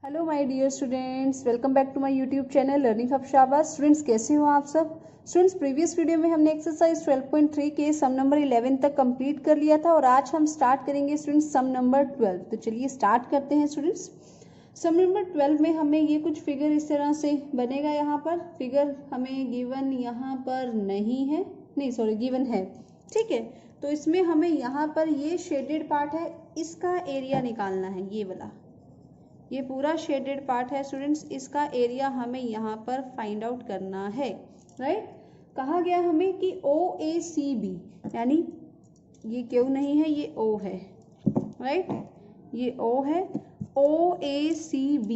Hello my dear students, welcome back to my YouTube channel learning hub शाबाश। Students कैसे हो आप सब। स्टूडेंट्स प्रीवियस वीडियो में हमने एक्सरसाइज 12.3 के सम नंबर 11 तक कंप्लीट कर लिया था और आज हम स्टार्ट करेंगे स्टूडेंट्स सम नंबर 12। तो चलिए स्टार्ट करते हैं स्टूडेंट्स। सम नंबर 12 में हमें ये कुछ फिगर इस तरह से बनेगा। यहाँ पर फिगर हमें गिवन यहाँ पर नहीं है, नहीं सॉरी गिवन है, ठीक है। तो इसमें हमें यहाँ पर ये शेडेड पार्ट है, इसका एरिया निकालना है। ये वाला ये पूरा शेडेड पार्ट है स्टूडेंट्स, इसका एरिया हमें यहाँ पर फाइंड आउट करना है। राइट, कहा गया हमें कि OACB, यानी ये क्यों नहीं है, ये O है। राइट, ये O है। OACB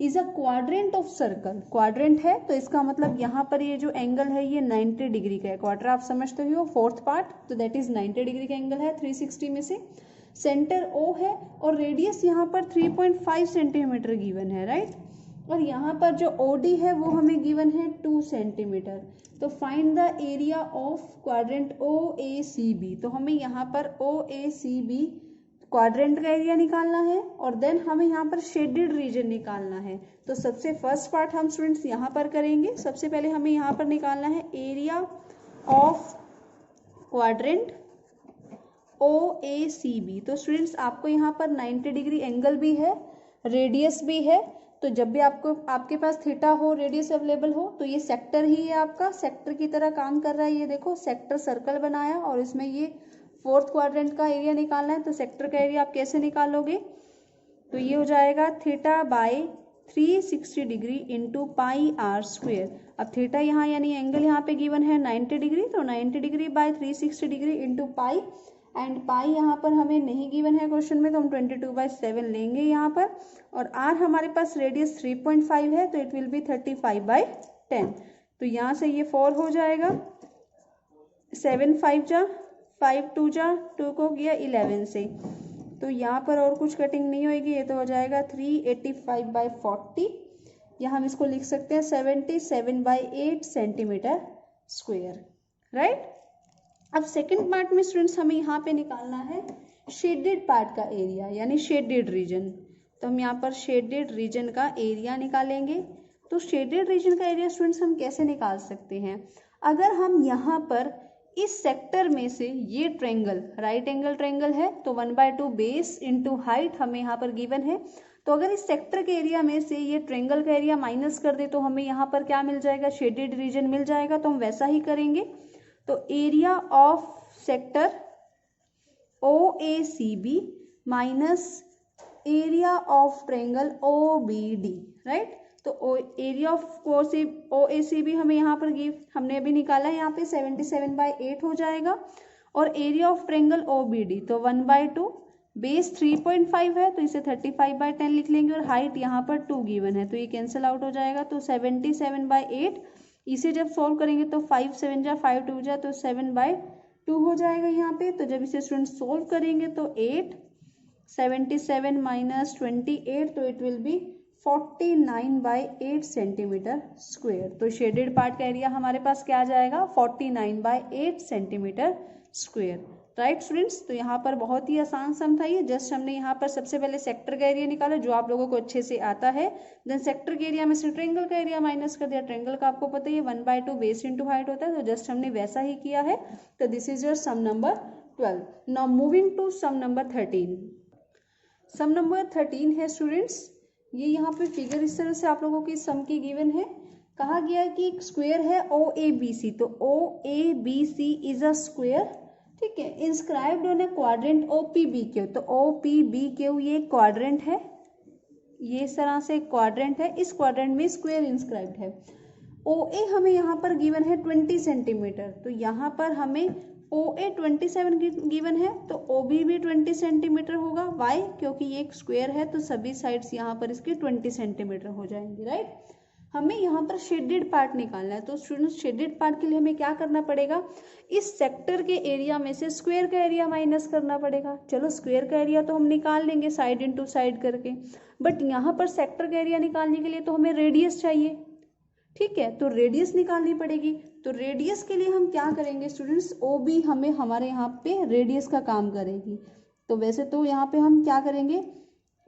is a quadrant of circle. Quadrant है तो इसका मतलब यहाँ पर ये जो एंगल है ये 90 डिग्री का है। क्वाड्रा आप समझते हो, फोर्थ पार्ट, तो दैट इज 90 डिग्री का एंगल है 360 में से। सेंटर O है और रेडियस यहाँ पर 3.5 सेंटीमीटर गिवन है। राइट, और यहाँ पर जो OD है वो हमें गिवन है 2 सेंटीमीटर। तो find the area of quadrant OACB। तो हमें यहाँ पर OACB क्वाड्रेंट का एरिया निकालना है और देन हमें यहाँ पर शेडेड रीजन निकालना है। तो सबसे फर्स्ट पार्ट हम स्टूडेंट्स यहाँ पर करेंगे। सबसे पहले हमें यहाँ पर निकालना है एरिया ऑफ क्वाड्रेंट OACB। तो स्टूडेंट्स आपको यहाँ पर 90 डिग्री एंगल भी है, रेडियस भी है। तो जब भी आपके पास थीटा हो, रेडियस अवेलेबल हो, तो ये सेक्टर ही है आपका, सेक्टर की तरह काम कर रहा है। ये देखो सेक्टर सर्कल बनाया और इसमें ये फोर्थ क्वाड्रेंट का एरिया निकालना है। तो सेक्टर का एरिया आप कैसे निकालोगे, तो ये हो जाएगा theta by 360 degree into pi r square. अब थीटा यहाँ यानी एंगल यहाँ पे गिवन है 90 डिग्री, तो 90 degree by 360 degree into pi, and pi यहाँ पर हमें नहीं गिवन है क्वेश्चन में, तो हम 22/7 लेंगे यहाँ पर। और आर हमारे पास रेडियस 3.5 है, तो इट विल बी 35/10। तो यहाँ से ये 4 हो जाएगा, 7 5 जा 5 2 जा 2 को गया 11 से। तो यहाँ पर और कुछ कटिंग नहीं होगी, ये तो हो जाएगा 385/40। यहाँ हम इसको लिख सकते हैं 77/8 सेंटीमीटर स्क्वेयर। राइट, अब सेकंड पार्ट में स्टूडेंट्स हमें यहाँ पे निकालना है शेडेड पार्ट का एरिया, यानी शेडेड रीजन। तो हम यहाँ पर शेडेड रीजन का एरिया निकालेंगे। तो शेडेड रीजन का एरिया स्टूडेंट्स हम कैसे निकाल सकते हैं, अगर हम यहाँ पर इस सेक्टर में से ये ट्रेंगल, राइट एंगल ट्रेंगल है, तो 1/2 बेस इंटू हाइट हमें यहाँ पर गिवन है। तो अगर इस सेक्टर के एरिया में से ये ट्रेंगल का एरिया माइनस कर दे तो हमें यहाँ पर क्या मिल जाएगा, शेडेड रीजन मिल जाएगा। तो हम वैसा ही करेंगे। तो area of sector OACB minus area of triangle OBD। Right, तो एरिया ऑफ OACB हमें यहाँ पर हमने अभी निकाला है, यहाँ पे 77/8 हो जाएगा। और एरिया ऑफ ट्रेंगल OBD तो 1/2, बेस 3.5 है तो इसे 35/10 लिख लेंगे, और हाइट यहाँ पर 2 गिवन है तो ये कैंसिल आउट हो जाएगा। तो 77/8 इसे जब सॉल्व करेंगे तो 5 7 जा 5 2 जा तो 7/2 हो जाएगा यहाँ पे। तो जब इसे स्टूडेंट सॉल्व करेंगे तो 8 77 माइनस 28, तो it will be 49/8 centimetre square. तो शेडेड पार्ट का एरिया हमारे पास क्या आ जाएगा, 49/8 सेंटीमीटर स्क्वेयर। राइट स्टूडेंट्स, तो यहाँ पर बहुत ही आसान सम था ये। जस्ट हमने यहाँ पर सबसे पहले सेक्टर का एरिया निकाला जो आप लोगों को अच्छे से आता है, देन सेक्टर के एरिया में से ट्रेंगल का एरिया माइनस कर दिया। ट्रेंगल का आपको पता ही है 1/2 बेस इंटू हाइट होता है, तो जस्ट हमने वैसा ही किया है। तो this is your sum number 12। Now moving to sum number 13। Sum number 13 है स्टूडेंट्स, ये यहाँ पे फिगर इस तरह से आप लोगों की सम की गिवन है। कहा गया कि एक स्क्वायर है OABC, तो OABC इज अ स्क्वायर, ठीक है, inscribed on A quadrant OPBQ। तो OPBQ ये क्वाड्रेंट है, ये इस तरह से क्वाड्रेंट है, इस क्वाड्रेंट में स्क्वायर इंस्क्राइब्ड है। OA हमें यहाँ पर गिवन है 20 सेंटीमीटर, तो यहाँ पर हमें OA 27 गिवन है, तो OB भी 20 सेंटीमीटर होगा। वाई, क्योंकि ये एक स्क्वायर है तो सभी साइड्स यहाँ पर इसके 20 सेंटीमीटर हो जाएंगे। राइट, हमें यहाँ पर शेडेड पार्ट निकालना है। तो स्टूडेंट्स शेडेड पार्ट के लिए हमें क्या करना पड़ेगा, इस सेक्टर के एरिया में से स्क्वायर का एरिया माइनस करना पड़ेगा। चलो स्क्वायर का एरिया तो हम निकाल लेंगे साइड इंटू साइड करके, बट यहाँ पर सेक्टर का एरिया निकालने के लिए तो हमें रेडियस चाहिए, ठीक है, तो रेडियस निकालनी पड़ेगी। तो रेडियस के लिए हम क्या करेंगे स्टूडेंट्स, OB हमारे यहाँ पे रेडियस का काम करेगी। तो वैसे तो यहाँ पे हम क्या करेंगे,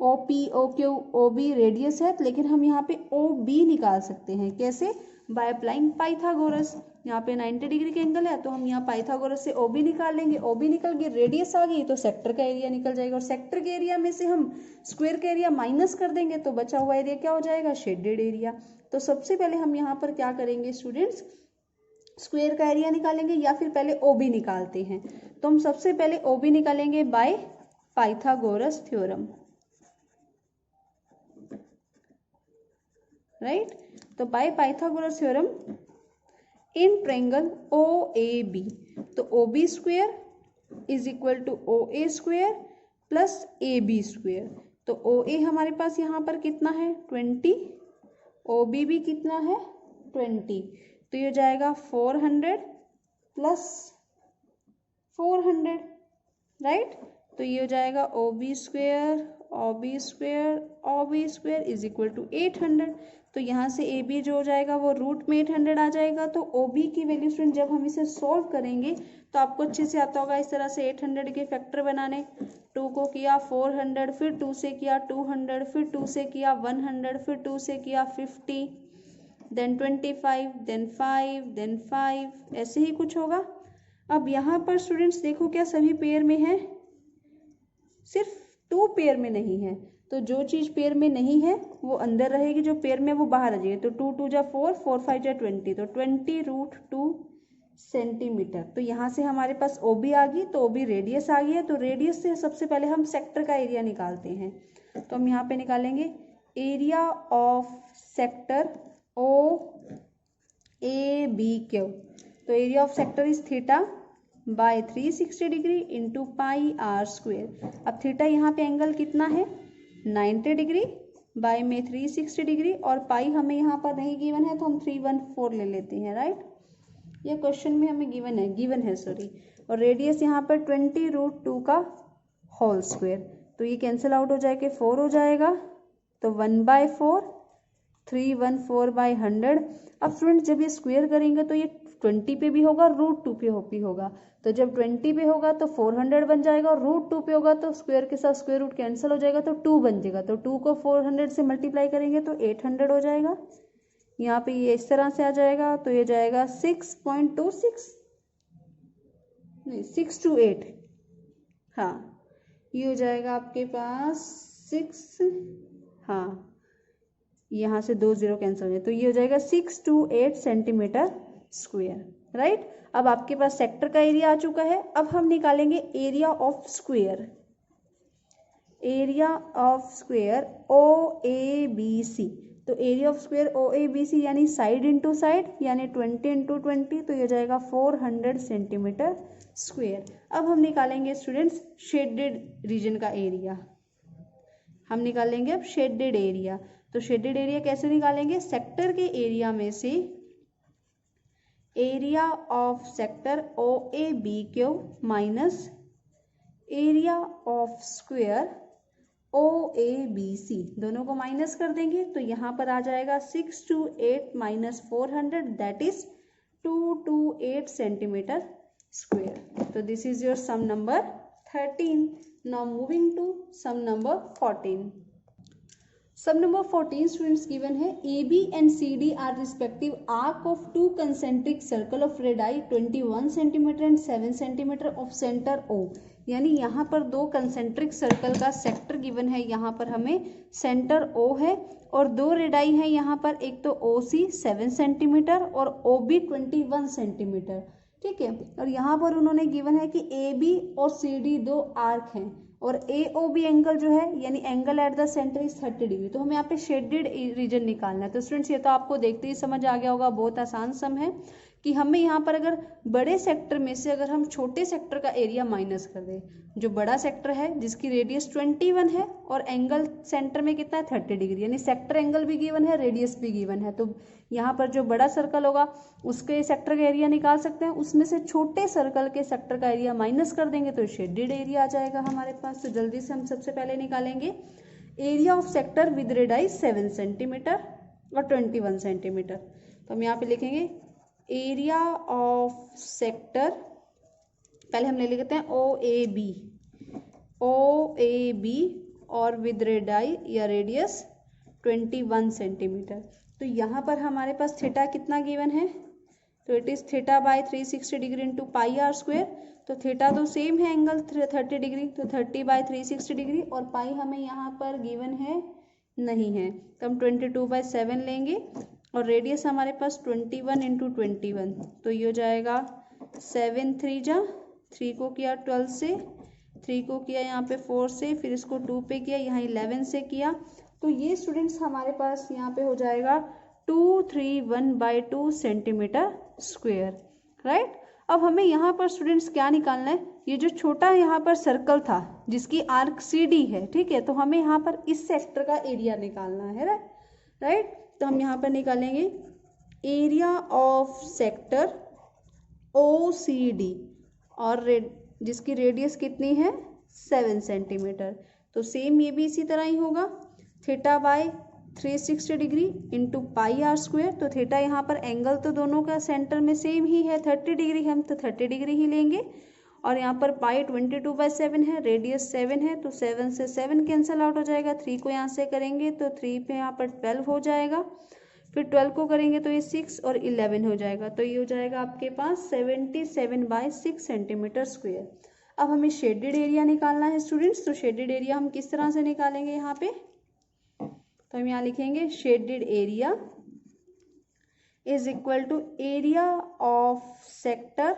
O P O Q O B radius है, लेकिन हम यहाँ पे ओ बी निकाल सकते हैं। कैसे? By applying Pythagoras. यहाँ पे 90 डिग्री के एंगल है, तो हम यहाँ पाइथागोरस से ओ बी निकाल लेंगे। ओ बी निकल गई, रेडियस आ गई, तो सेक्टर का एरिया निकल जाएगा। और सेक्टर के एरिया में से हम स्क्वायर का एरिया माइनस कर देंगे, तो बचा हुआ एरिया क्या हो जाएगा? Shaded area. तो सबसे पहले हम यहाँ पर क्या करेंगे स्टूडेंट्स? स्क्वायर का एरिया निकालेंगे, या फिर पहले ओ बी निकालते हैं। तो हम सबसे पहले ओ बी निकालेंगे बाय पाइथागोरस थ्योरम, राइट। तो by Pythagoras theorem in triangle O A B, तो O B square is equal to O A square plus A B square. तो ओ ए हमारे पास यहाँ पर कितना है? 20, ओ बी भी कितना है? 20। तो ये जाएगा 400 प्लस 400, राइट। तो ये हो जाएगा O B square O B square O B square is equal to 800। तो यहाँ से ए बी जो हो जाएगा वो रूट में 800 आ जाएगा। तो ओ बी की वैल्यू स्टूडेंट जब हम इसे सॉल्व करेंगे तो आपको अच्छे से आता होगा इस तरह से 800 के फैक्टर बनाने। 2 को किया 400, फिर 2 से किया 200, फिर 2 से किया 100, फिर 2 से किया 50, देन 25, देन 5, देन 5, ऐसे ही कुछ होगा। अब यहाँ पर स्टूडेंट्स देखो क्या सभी पेयर में है? सिर्फ 2 पेयर में नहीं है। तो जो चीज़ पेयर में नहीं है वो अंदर रहेगी, जो पेयर में वो बाहर आ जाएगी। तो 2 2 जा 4, 4 5 जा 20, तो 20√2 सेंटीमीटर। तो यहाँ से हमारे पास ओ बी आ गई, तो ओ बी रेडियस आ गई है। तो रेडियस से सबसे पहले हम सेक्टर का एरिया निकालते हैं। तो हम यहाँ पे निकालेंगे area of sector O A B Q. तो area of sector is theta by 360 degree into pi r square. अब थीटा यहाँ पे एंगल कितना है? 90 डिग्री, बाय में 360 डिग्री, और पाई हमें यहाँ पर नहीं गिवन है तो हम 314 ले लेते हैं, राइट। ये क्वेश्चन में हमें गिवन है सॉरी। और रेडियस यहाँ पर 20√2 का होल स्क्वेयर। तो ये कैंसिल आउट हो जाएगा, 4 हो जाएगा, तो 1/4, 314/100। अब स्टूडेंट जब ये स्क्वायर करेंगे तो ये 20 पे भी होगा, √2 पे भी होगा। तो जब 20 पे होगा तो 400 बन जाएगा, और √2 पे होगा तो स्क्वायर के साथ स्क्वायर रूट कैंसिल हो जाएगा, तो 2 बन जाएगा। तो 2 को 400 से मल्टीप्लाई करेंगे तो 800 हो जाएगा। यहाँ पे ये इस तरह से आ जाएगा, तो ये जाएगा 6.26 नहीं 6 to 8, हाँ ये हो जाएगा आपके पास 6, हाँ यहाँ से 2 0 कैंसिल हो जाए, तो ये हो जाएगा 6 to 8 सेंटीमीटर स्क्वायर, राइट। अब आपके पास सेक्टर का एरिया आ चुका है। अब हम निकालेंगे area of square. Area of square O A B C. तो area of square O A B C यानी साइड इंटू साइड, यानी 20 इंटू 20, तो ये जाएगा 400 सेंटीमीटर स्क्वायर। अब हम निकालेंगे स्टूडेंट्स शेडेड रीजन का एरिया। हम निकालेंगे अब शेडेड एरिया। तो शेडेड एरिया कैसे निकालेंगे? सेक्टर के एरिया में से area of sector O A B Q minus area of square O A B C, दोनों को माइनस कर देंगे। तो यहाँ पर आ जाएगा 6 to 8 minus 400, that is 228 centimetre square. तो this is your sum number 13. Now moving to sum number 14. Sum number 14 students given है AB and CD are respective arc of two concentric circle of radii 21 cm and 7 cm of center O. यानी यहाँ पर दो concentric circle का sector given है, यहाँ पर हमें सेंटर O है और दो रेडाई है यहाँ पर, एक तो OC 7 सेंटीमीटर और OB 21 सेंटीमीटर, ठीक है। और यहाँ पर उन्होंने गिवन है कि AB और CD दो आर्क हैं और AOB एंगल जो है यानी angle at the centre is 30 degree. तो हमें यहाँ पे शेडेड रीजन निकालना है। तो स्टूडेंट्स ये तो आपको देखते ही समझ आ गया होगा, बहुत आसान सम है कि हमें यहाँ पर अगर बड़े सेक्टर में से अगर हम छोटे सेक्टर का एरिया माइनस कर दें, जो बड़ा सेक्टर है जिसकी रेडियस 21 है और एंगल सेंटर में कितना है 30 डिग्री, यानी सेक्टर एंगल भी गिवन है, रेडियस भी गिवन है। तो यहाँ पर जो बड़ा सर्कल होगा उसके सेक्टर का एरिया निकाल सकते हैं, उसमें से छोटे सर्कल के सेक्टर का एरिया माइनस कर देंगे तो शेडेड एरिया आ जाएगा हमारे पास। तो जल्दी से हम सबसे पहले निकालेंगे area of sector with radii 7 centimetre और 21 सेंटीमीटर। तो हम यहाँ पे लिखेंगे एरिया ऑफ सेक्टर, पहले हम ले लेते हैं ओ ए बी और विद रेडाई या रेडियस 21 सेंटीमीटर। तो यहाँ पर हमारे पास थीटा कितना गिवन है, तो it is theta by 360 degree into pi r square. तो थीटा तो सेम है एंगल 30 डिग्री, तो 30 बाय 360 डिग्री, और पाई हमें यहाँ पर गिवन है नहीं है, तो हम 22/7 लेंगे, और रेडियस हमारे पास 21 इंटू 21, तो ये हो जाएगा 7 3 जा 3 को किया 12 से, 3 को किया यहाँ पे 4 से, फिर इसको 2 पे किया, यहाँ 11 से किया, तो ये स्टूडेंट्स हमारे पास यहाँ पे हो जाएगा 231/2 सेंटीमीटर स्क्वेयर, राइट। अब हमें यहाँ पर स्टूडेंट्स क्या निकालना है, ये जो छोटा यहाँ पर सर्कल था जिसकी आर्क सी डी है, ठीक है, तो हमें यहाँ पर इस सेक्टर का एरिया निकालना है, राइट। तो हम यहाँ पर निकालेंगे area of sector O C D, और जिसकी रेडियस कितनी है 7 सेंटीमीटर। तो सेम ये भी इसी तरह ही होगा, theta by 360 degree into pi r square. तो थीटा यहाँ पर एंगल तो दोनों का सेंटर में सेम ही है 30 डिग्री, हम तो 30 डिग्री ही लेंगे, और यहाँ पर पाई 22/7 है, रेडियस 7 है, तो 7 से 7 कैंसिल आउट हो जाएगा, 3 को यहाँ से करेंगे तो 3 पे यहाँ पर 12 हो जाएगा, फिर 12 को करेंगे तो ये 6 और 11 हो जाएगा, तो ये हो जाएगा आपके पास 77/6 सेंटीमीटर स्क्वेयर। अब हमें शेडेड एरिया निकालना है स्टूडेंट्स, तो शेडेड एरिया हम किस तरह से निकालेंगे यहाँ पे, तो हम यहाँ लिखेंगे shaded area is equal to area of sector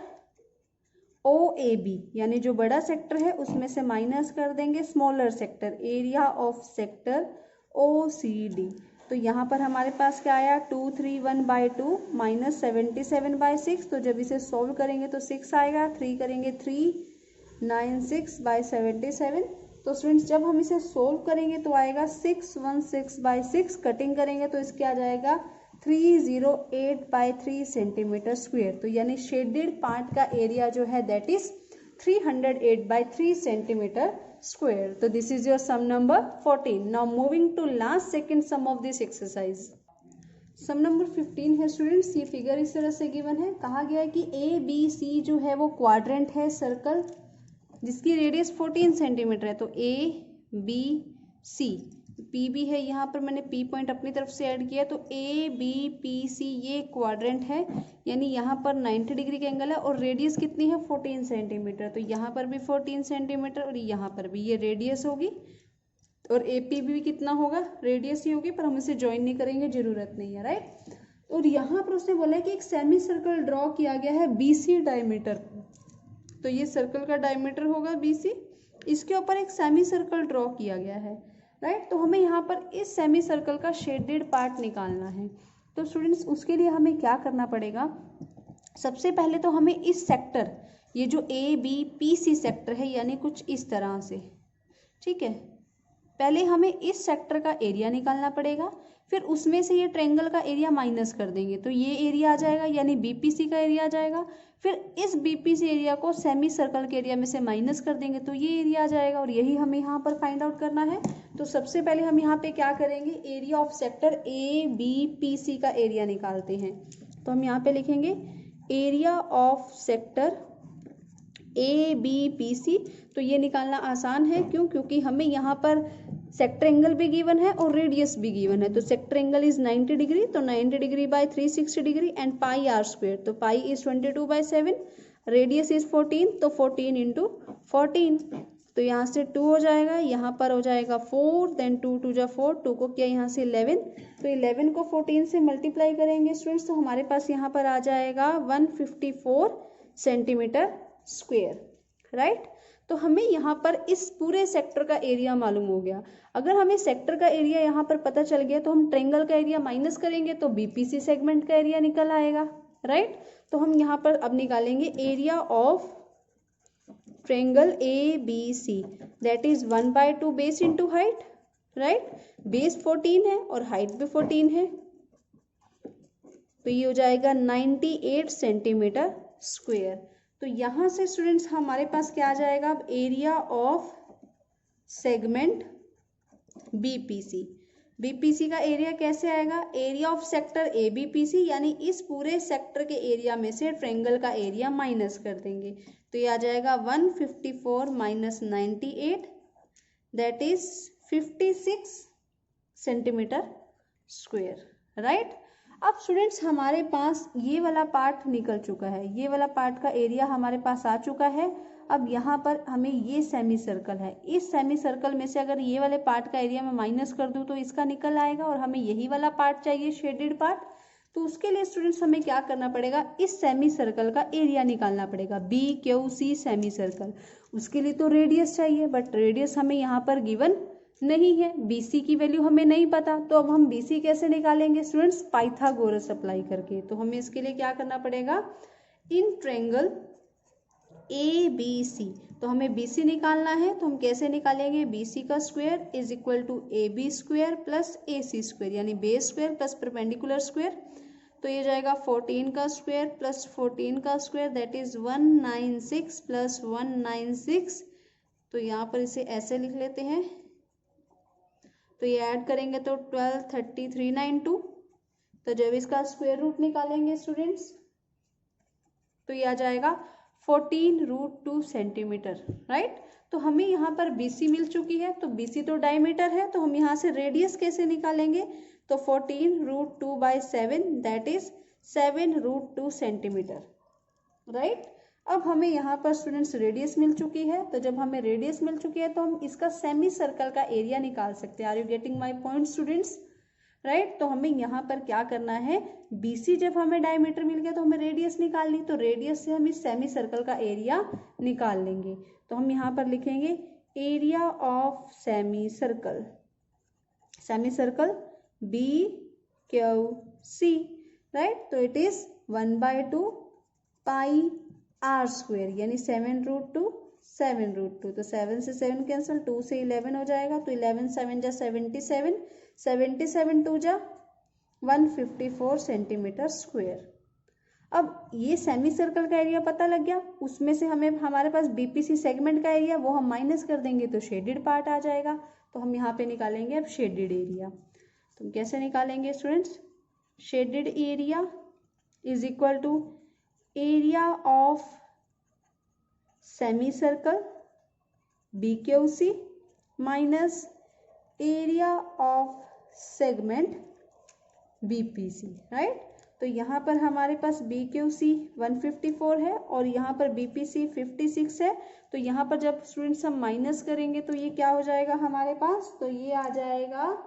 O A B, यानी जो बड़ा सेक्टर है उसमें से माइनस कर देंगे smaller sector, area of sector O C D. तो यहाँ पर हमारे पास क्या आया 231/2 माइनस 77/6, तो जब इसे सोल्व करेंगे तो 6 आएगा, 3 करेंगे 396/77। तो स्टूडेंट्स जब हम इसे सोल्व करेंगे तो आएगा 616/6, कटिंग करेंगे तो इसके आ जाएगा 308/3 सेंटीमीटर स्क्वेयर। तो यानी शेडेड पार्ट का एरिया जो है दैट इज 308/3 सेंटीमीटर स्क्वेयर। तो this is your sum number 14। Now moving to last second sum of this exercise. Sum number 15 है स्टूडेंट्स, ये फिगर इस तरह से गिवन है, कहा गया है कि ए बी सी जो है वो क्वाड्रेंट है सर्कल जिसकी रेडियस 14 सेंटीमीटर है। तो ए बी सी, पी भी है, यहाँ पर मैंने पी पॉइंट अपनी तरफ से ऐड किया, तो ए बी पी सी ये क्वाड्रेंट है, यानी यहाँ पर 90 डिग्री का एंगल है, और रेडियस कितनी है 14 सेंटीमीटर, तो यहाँ पर भी 14 सेंटीमीटर और यहाँ पर भी ये रेडियस होगी, और ए पी भी कितना होगा रेडियस ही होगी, पर हम इसे ज्वाइन नहीं करेंगे, जरूरत नहीं है, राइट। और यहाँ पर उसने बोला है कि एक सेमी सर्कल ड्रॉ किया गया है BC डायमीटर, तो ये सर्कल का डायमीटर होगा BC, इसके ऊपर एक सेमी सर्कल ड्रॉ किया गया है, राइट। तो हमें यहाँ पर इस सेमी सर्कल का शेडेड पार्ट निकालना है। तो स्टूडेंट्स उसके लिए हमें क्या करना पड़ेगा, सबसे पहले तो हमें इस सेक्टर, ये जो ABPC सेक्टर है, यानी कुछ इस तरह से, ठीक है, पहले हमें इस सेक्टर का एरिया निकालना पड़ेगा, फिर उसमें से ये ट्रायंगल का एरिया माइनस कर देंगे, तो ये एरिया आ जाएगा, यानी BPC का एरिया आ जाएगा, फिर इस BPC एरिया को सेमी सर्कल के एरिया में से माइनस कर देंगे, तो ये एरिया आ जाएगा, और यही हमें यहाँ पर फाइंड आउट करना है। तो सबसे पहले हम यहाँ पे क्या करेंगे, एरिया ऑफ सेक्टर ABPC का एरिया निकालते हैं। तो हम यहाँ पे लिखेंगे एरिया ऑफ सेक्टर ABPC, तो ये निकालना आसान है, क्यों, क्योंकि हमें यहाँ पर सेक्टर एंगल भी गिवन है और रेडियस भी गिवन है। तो सेक्टर एंगल इज 90 डिग्री, तो 90 degree by 360 degree and pi r square, तो पाई इज 22/7, रेडियस इज 14, तो 14 इंटू 14, तो यहाँ से 2 हो जाएगा, यहाँ पर हो जाएगा 4, देन 2 2 जा 4, 2 को किया यहाँ से 11, तो 11 को 14 से मल्टीप्लाई करेंगे स्टूडेंट्स, तो हमारे पास यहाँ पर आ जाएगा 154 सेंटीमीटर स्क्वेयर, राइट। तो हमें यहाँ पर इस पूरे सेक्टर का एरिया मालूम हो गया। अगर हमें सेक्टर का एरिया यहाँ पर पता चल गया तो हम ट्रायंगल का एरिया माइनस करेंगे तो BPC सेगमेंट का एरिया निकल आएगा, राइट। तो हम यहाँ पर अब निकालेंगे area of triangle ABC, that is 1/2 base into height, right. Base 14 है और हाइट भी 14 है, तो ये हो जाएगा 98 सेंटीमीटर स्क्वेयर। तो यहाँ से स्टूडेंट्स हमारे पास क्या आ जाएगा, अब एरिया ऑफ सेगमेंट BPC का एरिया कैसे आएगा, एरिया ऑफ सेक्टर ABPC, यानी इस पूरे सेक्टर के एरिया में से ट्रायंगल का एरिया माइनस कर देंगे, तो ये आ जाएगा 154 minus 98, that is 56 centimetre square, right. अब स्टूडेंट्स हमारे पास ये वाला पार्ट निकल चुका है, ये वाला पार्ट का एरिया हमारे पास आ चुका है। अब यहाँ पर हमें ये सेमी सर्कल है, इस सेमी सर्कल में से अगर ये वाले पार्ट का एरिया मैं माइनस कर दूँ तो इसका निकल आएगा, और हमें यही वाला पार्ट चाहिए शेडेड पार्ट। तो उसके लिए स्टूडेंट्स हमें क्या करना पड़ेगा, इस सेमी सर्कल का एरिया निकालना पड़ेगा, BQC सेमी सर्कल। उसके लिए तो रेडियस चाहिए, बट रेडियस हमें यहाँ पर गिवन नहीं है, BC की वैल्यू हमें नहीं पता। तो अब हम BC कैसे निकालेंगे स्टूडेंट्स, पाइथागोरस अप्लाई करके। तो हमें इसके लिए क्या करना पड़ेगा, इन ट्रायंगल ABC, तो हमें BC निकालना है। तो हम कैसे निकालेंगे, BC का square is equal to AB square plus AC square, यानी base square plus perpendicular square. तो ये जाएगा 14 का स्क्वायर प्लस 14 का स्क्वायर, दैट इज 196 प्लस 196। तो यहाँ पर इसे ऐसे लिख लेते हैं, तो ये ऐड करेंगे तो 12 30 392। तो जब इसका स्क्वायर रूट निकालेंगे स्टूडेंट्स तो ये आ जाएगा 14√2 सेंटीमीटर, राइट। तो हमें यहाँ पर BC मिल चुकी है, तो BC तो डायमीटर है, तो हम यहाँ से रेडियस कैसे निकालेंगे, तो 14√2/7 दैट इज 7√2 सेंटीमीटर, राइट। अब हमें यहाँ पर स्टूडेंट्स रेडियस मिल चुकी है, तो जब हमें रेडियस मिल चुकी है तो हम इसका सेमी सर्कल का एरिया निकाल सकते हैं। Are you getting my point students, right. तो हमें यहाँ पर क्या करना है, BC जब हमें डायमीटर मिल गया तो हमें रेडियस निकालनी, तो रेडियस से हम इस सेमी सर्कल का एरिया निकाल लेंगे। तो हम यहाँ पर लिखेंगे area of semi circle, semi circle BQC, right. तो it is 1/2 pi R square, यानी 7√2 7√2। तो 7 से 7 कैंसिल, 2 से 11 हो जाएगा, तो 11 7 जा 77, 77 2 जा 154 सेंटीमीटर स्क्वायर। अब ये सेमी सर्कल का एरिया पता लग गया, उसमें से हमें हमारे पास BPC सेगमेंट का एरिया वो हम माइनस कर देंगे तो शेडेड पार्ट आ जाएगा। तो हम यहाँ पे निकालेंगे अब शेडेड एरिया। तो हम कैसे निकालेंगे students, shaded area is equal to area of semi circle BQC minus area of segment BPC, right. तो यहाँ पर हमारे पास BQC 154 है और यहाँ पर BPC 56 है। तो यहाँ पर जब स्टूडेंट्स हम माइनस करेंगे तो ये क्या हो जाएगा हमारे पास, तो ये आ जाएगा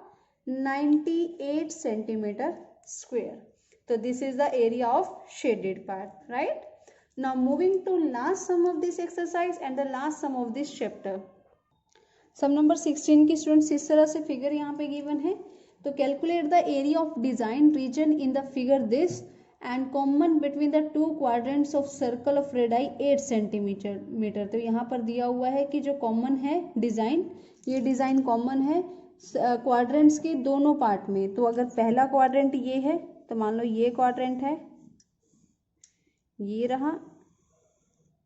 98 centimetre square. So this is the area of shaded part, right? Now moving to last sum of this exercise and the last sum of this chapter. Sum number 16 की स्टूडेंट्स इस तरह से फिगर यहाँ पे गिवन है। तो calculate the area of design region in the figure this and common between the two quadrants of circle of radii 8 centimetre. तो यहाँ पर दिया हुआ है कि जो कॉमन है डिजाइन, ये डिजाइन कॉमन है क्वाड्रेंट्स के दोनों पार्ट में। तो अगर पहला क्वाड्रेंट ये है तो मान लो ये क्वाड्रेंट है, ये रहा,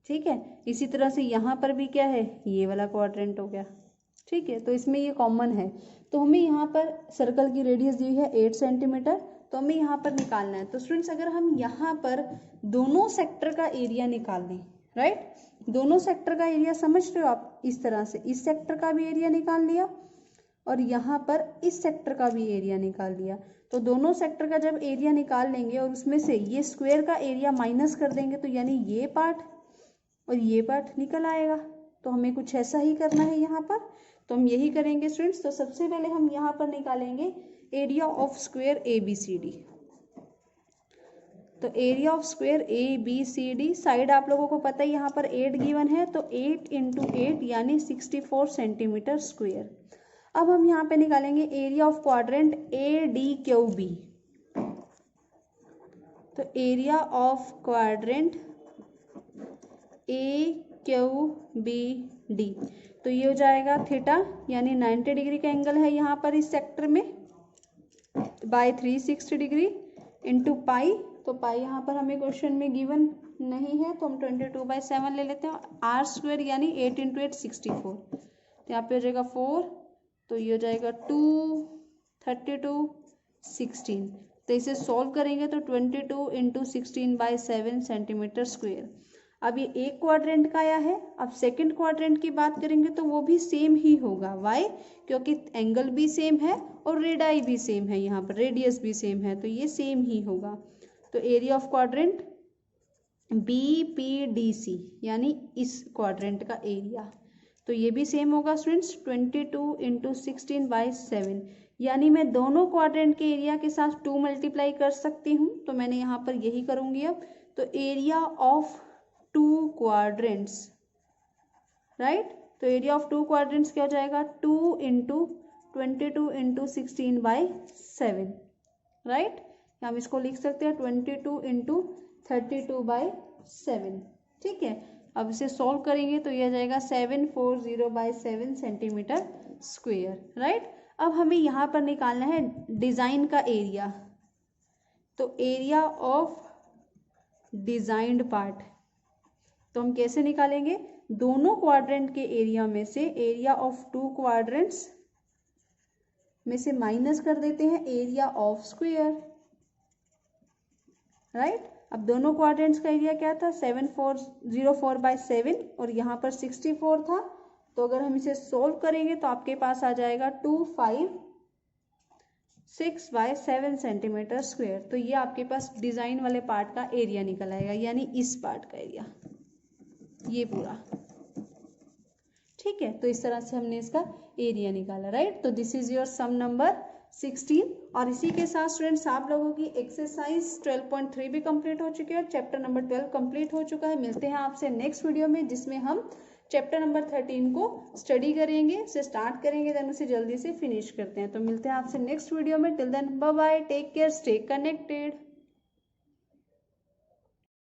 ठीक है। इसी तरह से यहाँ पर भी क्या है, ये वाला क्वाड्रेंट हो गया, ठीक है। तो इसमें ये कॉमन है। तो हमें यहाँ पर सर्कल की रेडियस दी है 8 सेंटीमीटर, तो हमें यहाँ पर निकालना है। तो स्टूडेंट्स अगर हम यहाँ पर दोनों सेक्टर का एरिया निकाल लें, राइट, दोनों सेक्टर का एरिया समझ रहे हो आप, इस तरह से इस सेक्टर का भी एरिया निकाल लिया और यहाँ पर इस सेक्टर का भी एरिया निकाल लिया। तो दोनों सेक्टर का जब एरिया निकाल लेंगे और उसमें से ये स्क्वायर का एरिया माइनस कर देंगे तो यानी ये पार्ट और ये पार्ट निकल आएगा। तो हमें कुछ ऐसा ही करना है यहाँ पर, तो हम यही करेंगे स्टूडेंट्स। तो सबसे पहले हम यहाँ पर निकालेंगे एरिया ऑफ स्क्वायर ABCD। तो area of square ABCD, side आप लोगों को पता है यहाँ पर 8 गिवन है, तो 8 × 8 यानी 64 सेंटीमीटर स्क्वायर। अब हम यहाँ पे निकालेंगे एरिया ऑफ क्वाड्रेंट ADQB। तो एरिया ऑफ क्वाड्रेंट AQBD, तो ये हो जाएगा थीटा, यानी 90 डिग्री का एंगल है यहाँ पर इस सेक्टर में, बाय 360 डिग्री इंटू पाई। तो पाई यहाँ पर हमें क्वेश्चन में गिवन नहीं है, तो हम 22/7 ले लेते हैं। R स्क्वायर यानी 8 × 8 64, तो यहाँ पे हो जाएगा 4, तो ये हो जाएगा 2 32 16। तो इसे सॉल्व करेंगे तो 22 × 16/7 सेंटीमीटर स्क्वायर। अब ये एक क्वाड्रेंट का आया है, अब सेकंड क्वाड्रेंट की बात करेंगे तो वो भी सेम ही होगा। वाई? क्योंकि एंगल भी सेम है और रेडाई भी सेम है, यहाँ पर रेडियस भी सेम है, तो ये सेम ही होगा। तो एरिया ऑफ क्वाड्रेंट BPDC यानी इस क्वाड्रेंट का एरिया, तो ये भी सेम होगा स्टूडेंट्स 22 इंटू 16/7, यानी मैं दोनों क्वाड्रेंट के एरिया के साथ 2 मल्टीप्लाई कर सकती हूँ, तो मैंने यहाँ पर यही करूँगी। अब तो एरिया ऑफ 2 क्वाड्रेंट्स, राइट, तो एरिया ऑफ 2 क्वाड्रेंट्स क्या हो जाएगा 2 इंटू 22 इंटू 16/7, राइट, हम इसको लिख सकते हैं 22 इंटू 32/7, ठीक है। अब इसे सॉल्व करेंगे तो यह जाएगा 740/7 सेंटीमीटर स्क्वेयर, राइट। अब हमें यहाँ पर निकालना है डिज़ाइन का एरिया, तो एरिया ऑफ डिजाइंड पार्ट, तो हम कैसे निकालेंगे, दोनों क्वाड्रेंट के एरिया में से एरिया ऑफ 2 क्वाड्रेंट्स में से माइनस कर देते हैं एरिया ऑफ स्क्वायर, राइट। अब दोनों क्वाड्रेंट्स का एरिया क्या था 7404/7 और यहाँ पर 64 था, तो अगर हम इसे सोल्व करेंगे तो आपके पास आ जाएगा 256/7 सेंटीमीटर स्क्वेयर। तो ये आपके पास डिजाइन वाले पार्ट का एरिया निकल आएगा, यानी इस पार्ट का एरिया, ये पूरा, ठीक है। तो इस तरह से हमने इसका एरिया निकाला, राइट। तो this is your sum number 16। और इसी के साथ स्टूडेंट्स आप लोगों की एक्सरसाइज 12.3 भी कंप्लीट हो चुकी है, चैप्टर नंबर 12 कंप्लीट हो चुका है। मिलते हैं आपसे नेक्स्ट वीडियो में, जिसमें हम चैप्टर नंबर 13 को स्टडी करेंगे, उसे स्टार्ट करेंगे, देन उसे जल्दी से फिनिश करते हैं। तो मिलते हैं आपसे नेक्स्ट वीडियो में। Till then bye bye, take care, stay connected.